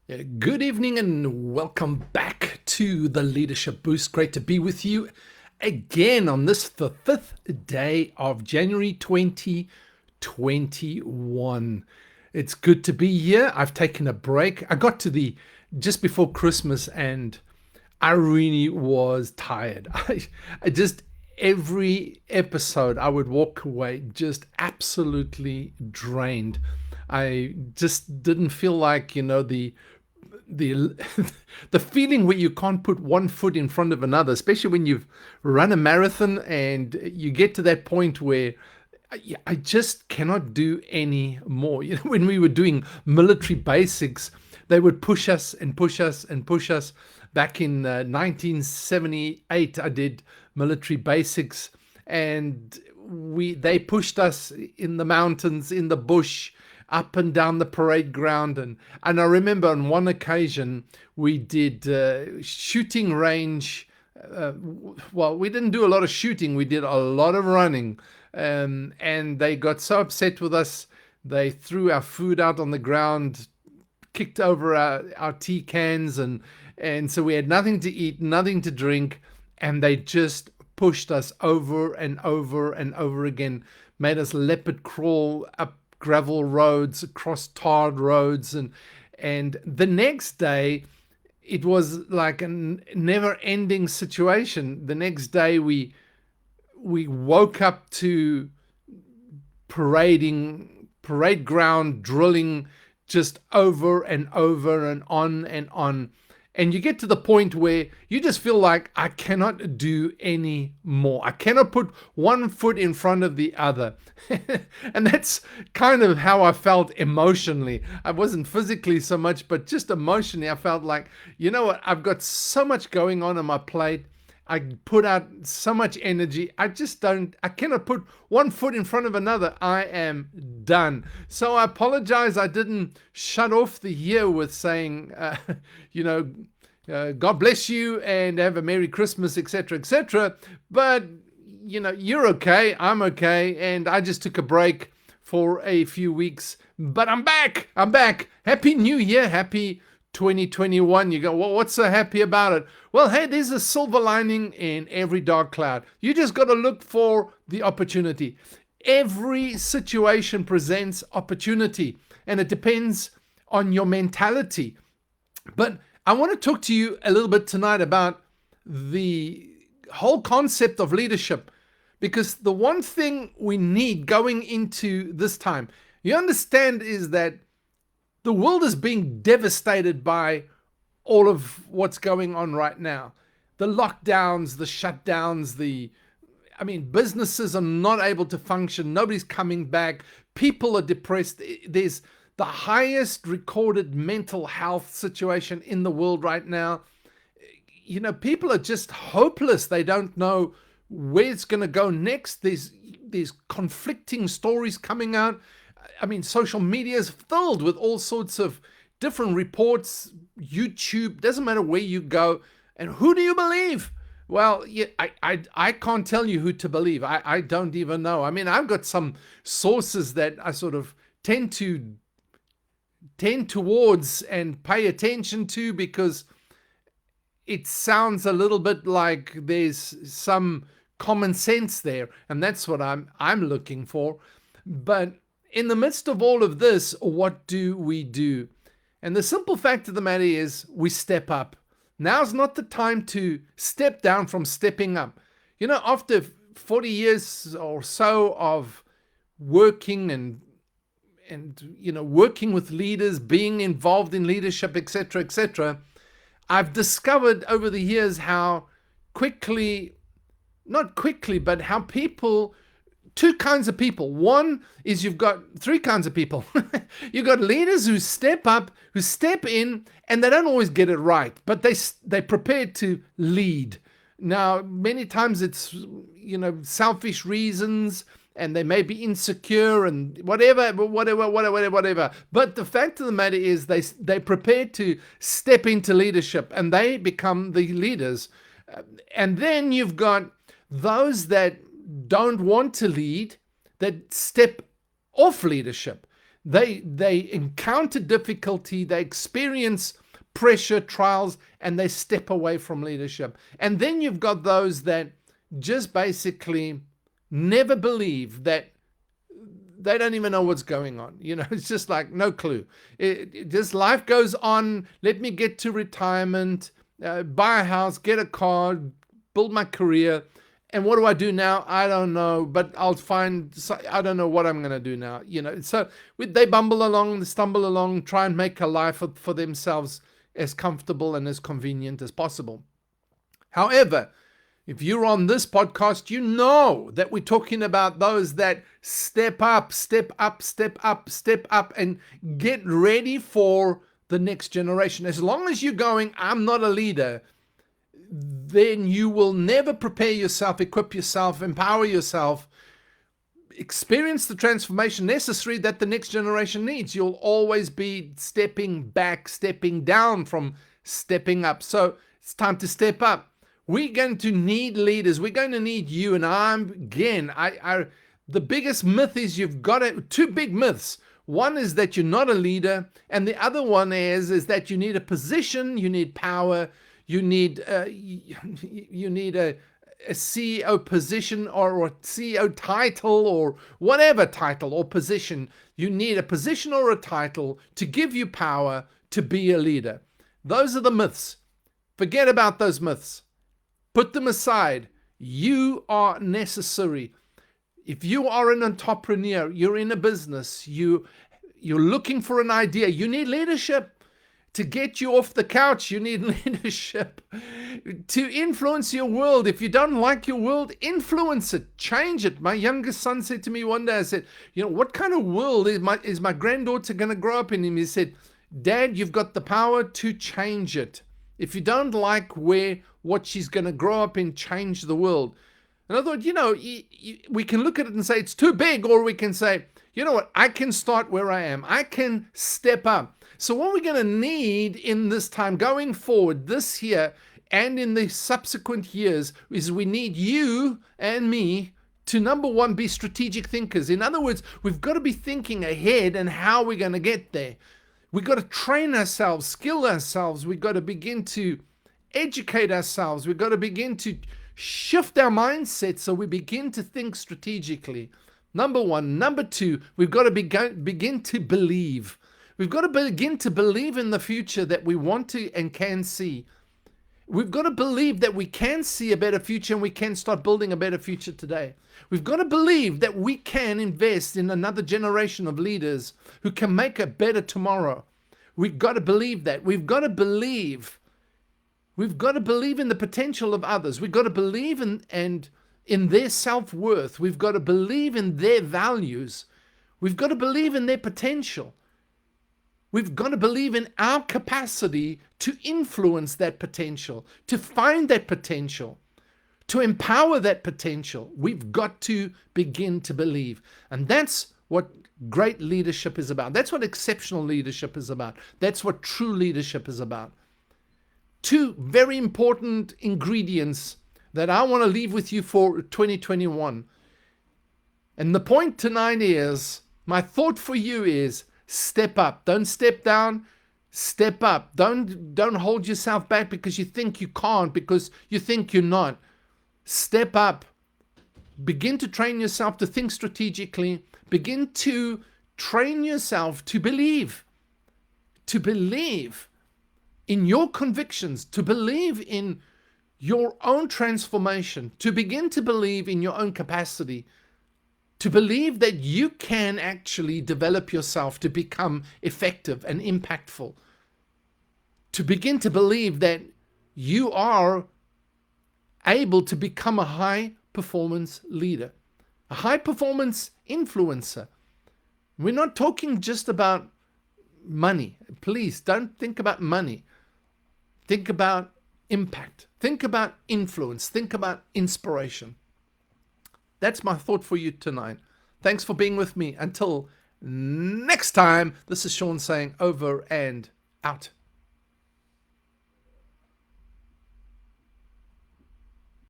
Good evening and welcome back to the Leadership Boost. Great to be with you again on this, the fifth day of January 2021. It's good to be here. I've taken a break. I got to the just before Christmas and I really was tired. I just every episode I would walk away just absolutely drained. I just didn't feel like, the the feeling where you can't put one foot in front of another, especially when you've run a marathon and you get to that point where I just cannot do any more. When we were doing military basics, they would push us and push us and push us. Back in 1978, I did military basics, and they pushed us in the mountains, in the bush, up and down the parade ground. And I remember on one occasion we did shooting range. Well, we didn't do a lot of shooting, we did a lot of running. And they got so upset with us, they threw our food out on the ground, kicked over our tea cans, and so we had nothing to eat, nothing to drink, and they just pushed us over and over and over again, made us leopard crawl up gravel roads, across tarred roads, and the next day it was like a never-ending situation. The next day we woke up to parade ground drilling, just over and over and on and on. And you get to the point where you just feel like, I cannot do any more. I cannot put one foot in front of the other. And that's kind of how I felt emotionally. I wasn't physically so much, but just emotionally, I felt like, you know what? I've got so much going on my plate. I put out so much energy. I cannot put one foot in front of another. I am done. So I apologize. I didn't shut off the year with saying, God bless you and have a Merry Christmas, etc., etc. But, you're okay. I'm okay. And I just took a break for a few weeks. But I'm back. I'm back. Happy New Year. Happy 2021. You go, well, what's so happy about it? Well, hey, there's a silver lining in every dark cloud. You just got to look for the opportunity. Every situation presents opportunity, and it depends on your mentality. But I want to talk to you a little bit tonight about the whole concept of leadership, because the one thing we need going into this time, you understand, is that the world is being devastated by all of what's going on right now. The lockdowns, the shutdowns, businesses are not able to function. Nobody's coming back. People are depressed. There's the highest recorded mental health situation in the world right now. People are just hopeless. They don't know where it's going to go next. There's conflicting stories coming out. Social media is filled with all sorts of different reports. YouTube, doesn't matter where you go. And who do you believe? Well, yeah, I can't tell you who to believe. I don't even know. I've got some sources that I sort of tend towards and pay attention to, because it sounds a little bit like there's some common sense there. And that's what I'm looking for. But in the midst of all of this, what do we do? And the simple fact of the matter is, we step up. Now's not the time to step down from stepping up. After 40 years or so of working and working with leaders, being involved in leadership, etc., etc., I've discovered over the years how not quickly, but how two kinds of people. One is, you've got three kinds of people. You've got leaders who step up, who step in, and they don't always get it right, but they're prepared to lead. Now, many times it's, selfish reasons, and they may be insecure and whatever. But the fact of the matter is, they're prepared to step into leadership, and they become the leaders. And then you've got those that don't want to lead, that step off leadership. They encounter difficulty, they experience pressure, trials, and they step away from leadership. And then you've got those that just basically never believe, that they don't even know what's going on. It's just like no clue. Just life goes on. Let me get to retirement, buy a house, get a car, build my career. And what do I do now? I don't know, but I don't know what I'm going to do now. So they bumble along, they stumble along, try and make a life for themselves as comfortable and as convenient as possible. However, if you're on this podcast, you know that we're talking about those that step up, step up, step up, step up, and get ready for the next generation. As long as you're going, I'm not a leader, then you will never prepare yourself, equip yourself, empower yourself, experience the transformation necessary that the next generation needs. You'll always be stepping back, stepping down from stepping up. So it's time to step up. We're going to need leaders. We're going to need you. And the biggest myth is two big myths. One is that you're not a leader. And the other one is that you need a position, you need power, you need a CEO position or a CEO title or whatever title or position. You need a position or a title to give you power to be a leader. Those are the myths. Forget about those myths. Put them aside. You are necessary. If you are an entrepreneur, you're in a business, you're looking for an idea, you need leadership. To get you off the couch, you need leadership. To influence your world. If you don't like your world, influence it, change it. My youngest son said to me one day, I said, what kind of world is my granddaughter going to grow up in? He said, Dad, you've got the power to change it. If you don't like what she's going to grow up in, change the world. And I thought, we can look at it and say it's too big, or we can say, you know what, I can start where I am. I can step up. So what we're going to need in this time going forward, this year and in the subsequent years, is we need you and me to, number one, be strategic thinkers. In other words, we've got to be thinking ahead and how we're going to get there. We've got to train ourselves, skill ourselves. We've got to begin to educate ourselves. We've got to begin to shift our mindset so we begin to think strategically. Number one. Number two, we've got to begin to believe. We've got to begin to believe in the future that we want to and can see. We've got to believe that we can see a better future and we can start building a better future today. We've got to believe that we can invest in another generation of leaders who can make a better tomorrow. We've got to believe that. We've got to believe in the potential of others. We've got to believe in their self-worth. We've got to believe in their values. We've got to believe in their potential. We've got to believe in our capacity to influence that potential, to find that potential, to empower that potential. We've got to begin to believe. And that's what great leadership is about. That's what exceptional leadership is about. That's what true leadership is about. Two very important ingredients that I want to leave with you for 2021. And the point tonight is, my thought for you is, step up. Don't step down. Step up. Don't hold yourself back because you think you can't, because you think you're not. Step up. Begin to train yourself to think strategically. Begin to train yourself to believe. To believe in your convictions. To believe in your own transformation. To begin to believe in your own capacity. To believe that you can actually develop yourself to become effective and impactful. To begin to believe that you are able to become a high-performance leader, a high-performance influencer. We're not talking just about money. Please don't think about money. Think about impact. Think about influence. Think about inspiration. That's my thought for you tonight. Thanks for being with me. Until next time, this is Sean saying over and out.